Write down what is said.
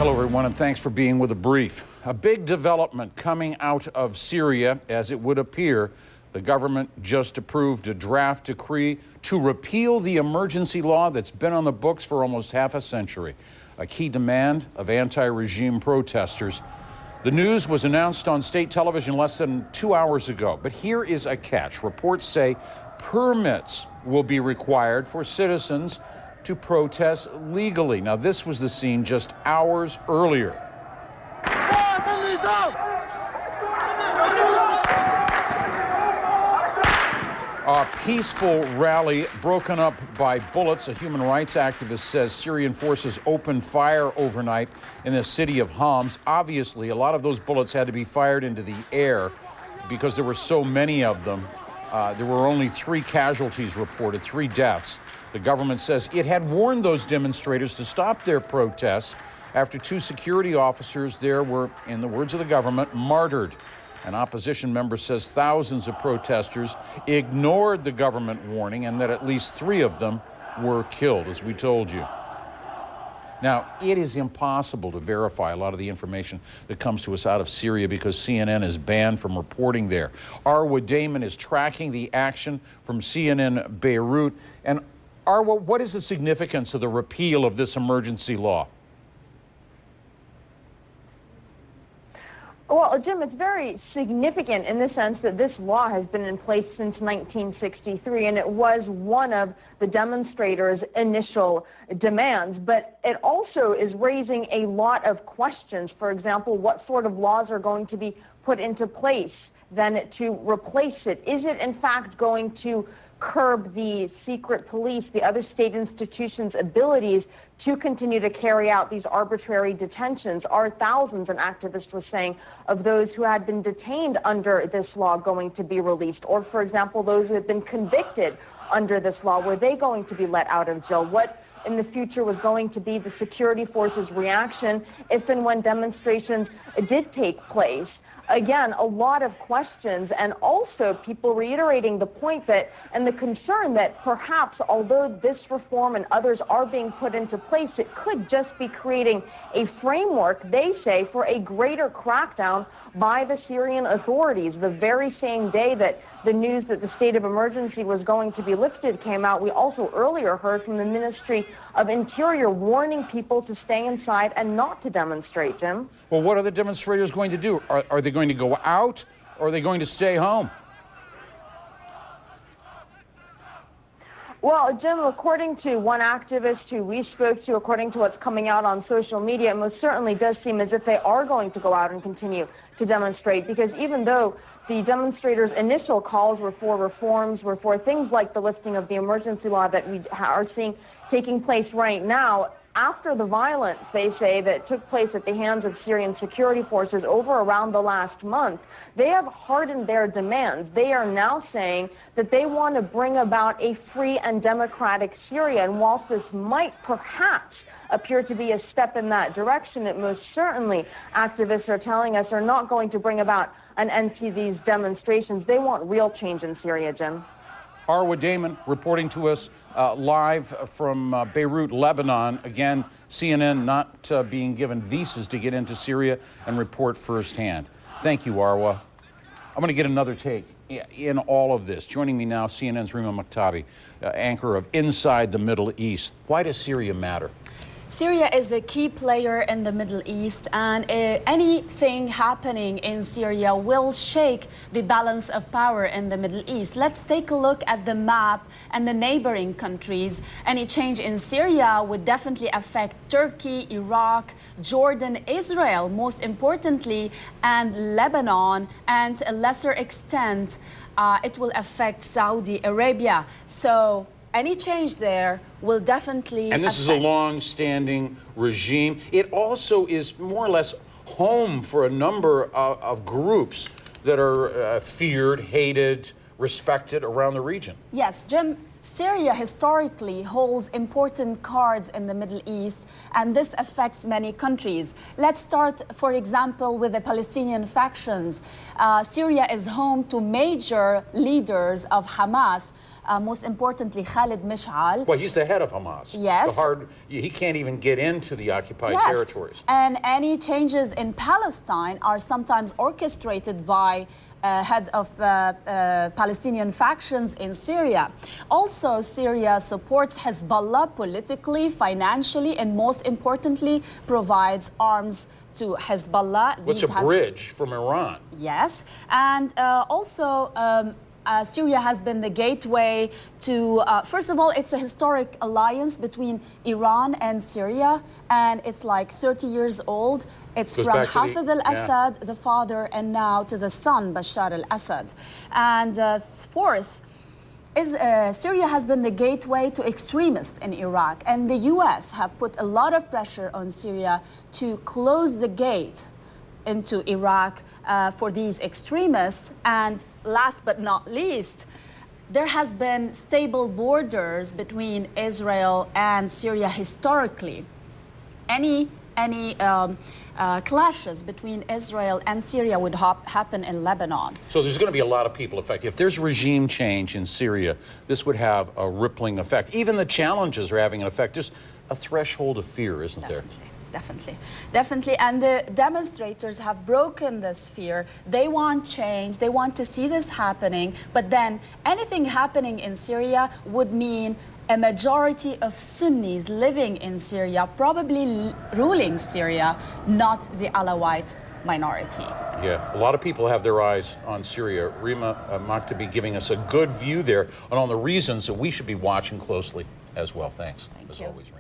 Hello, everyone, and thanks for being with a brief. A big development coming out of Syria, as it would appear. The government just approved a draft decree to repeal the emergency law that's been on the books for almost half a century, a key demand of anti-regime protesters. The news was announced on state television less than 2 hours ago, but here is a catch. Reports say permits will be required for citizens to protest legally. Now, this was the scene just hours earlier. A peaceful rally broken up by bullets. A human rights activist says Syrian forces opened fire overnight in the city of Homs. Obviously, a lot of those bullets had to be fired into the air because there were so many of them. There were only 3 casualties reported, 3 deaths. The government says it had warned those demonstrators to stop their protests after 2 security officers there were, in the words of the government, martyred. An opposition member says thousands of protesters ignored the government warning and that at least 3 of them were killed, as we told you. Now, it is impossible to verify a lot of the information that comes to us out of Syria because CNN is banned from reporting there. Arwa Damon is tracking the action from CNN Beirut. And Arwa, what is the significance of the repeal of this emergency law? Well, Jim, it's very significant in the sense that this law has been in place since 1963, and it was one of the demonstrators' initial demands. But it also is raising a lot of questions. For example, what sort of laws are going to be put into place then to replace it? Is it, in fact, going to curb the secret police, the other state institutions' abilities to continue to carry out these arbitrary detentions? Are thousands, an activist was saying, of those who had been detained under this law going to be released? Or, for example, those who had been convicted under this law, were they going to be let out of jail? What in the future was going to be the security forces' reaction if and when demonstrations did take place? Again, a lot of questions, and also people reiterating the point that, and the concern that perhaps although this reform and others are being put into place, it could just be creating a framework, they say, for a greater crackdown by the Syrian authorities. The very same day that the news that the state of emergency was going to be lifted came out, we also earlier heard from the Ministry of Interior warning people to stay inside and not to demonstrate, Jim. Well, what are the demonstrators going to do? Are they going to go out, or are they going to stay home? Well, Jim, according to one activist who we spoke to, according to what's coming out on social media, it most certainly does seem as if they are going to go out and continue to demonstrate, because even though the demonstrators' initial calls were for reforms, were for things like the lifting of the emergency law that we are seeing taking place right now, after the violence, they say, that took place at the hands of Syrian security forces over around the last month, they have hardened their demands. They are now saying that they want to bring about a free and democratic Syria. And whilst this might perhaps appear to be a step in that direction, it most certainly, activists are telling us, are not going to bring about an end to these demonstrations. They want real change in Syria, Jim. Arwa Damon reporting to us live from Beirut, Lebanon. Again, CNN not being given visas to get into Syria and report firsthand. Thank you, Arwa. I'm going to get another take in all of this. Joining me now, CNN's Rima Maktabi, anchor of Inside the Middle East. Why does Syria matter? Syria is a key player in the Middle East, and anything happening in Syria will shake the balance of power in the Middle East. Let's take a look at the map and the neighboring countries. Any change in Syria would definitely affect Turkey, Iraq, Jordan, Israel, most importantly, and Lebanon, and to a lesser extent, it will affect Saudi Arabia. So any change there will definitely And this is a long-standing regime. It also is more or less home for a number of groups that are feared, hated, respected around the region. Yes, Jim, Syria historically holds important cards in the Middle East, and this affects many countries. Let's start, for example, with the Palestinian factions. Syria is home to major leaders of Hamas. most importantly Khalid Mish'al. Well, he's the head of Hamas. Yes. He can't even get into the occupied territories. And any changes in Palestine are sometimes orchestrated by head of Palestinian factions in Syria. Also, Syria supports Hezbollah politically, financially, and most importantly, provides arms to Hezbollah. What's a bridge from Iran? Yes, and also Syria has been the gateway to, first of all, it's a historic alliance between Iran and Syria, and it's like 30 years old. It's from Hafez al-Assad, the father, and now to the son, Bashar al-Assad. And fourth, Syria has been the gateway to extremists in Iraq, and the US have put a lot of pressure on Syria to close the gate into Iraq for these extremists. And last but not least, there has been stable borders between Israel and Syria historically. Any clashes between Israel and Syria would happen in Lebanon. So there's going to be a lot of people affected. If there's regime change in Syria, this would have a rippling effect. Even the challenges are having an effect. There's a threshold of fear, isn't there? Definitely. And the demonstrators have broken this fear. They want change. They want to see this happening. But then anything happening in Syria would mean a majority of Sunnis living in Syria, probably ruling Syria, not the Alawite minority. Yeah, a lot of people have their eyes on Syria. Rima Maktabi giving us a good view there and on the reasons that we should be watching closely as well. Thanks. Thank as you. always, Rima.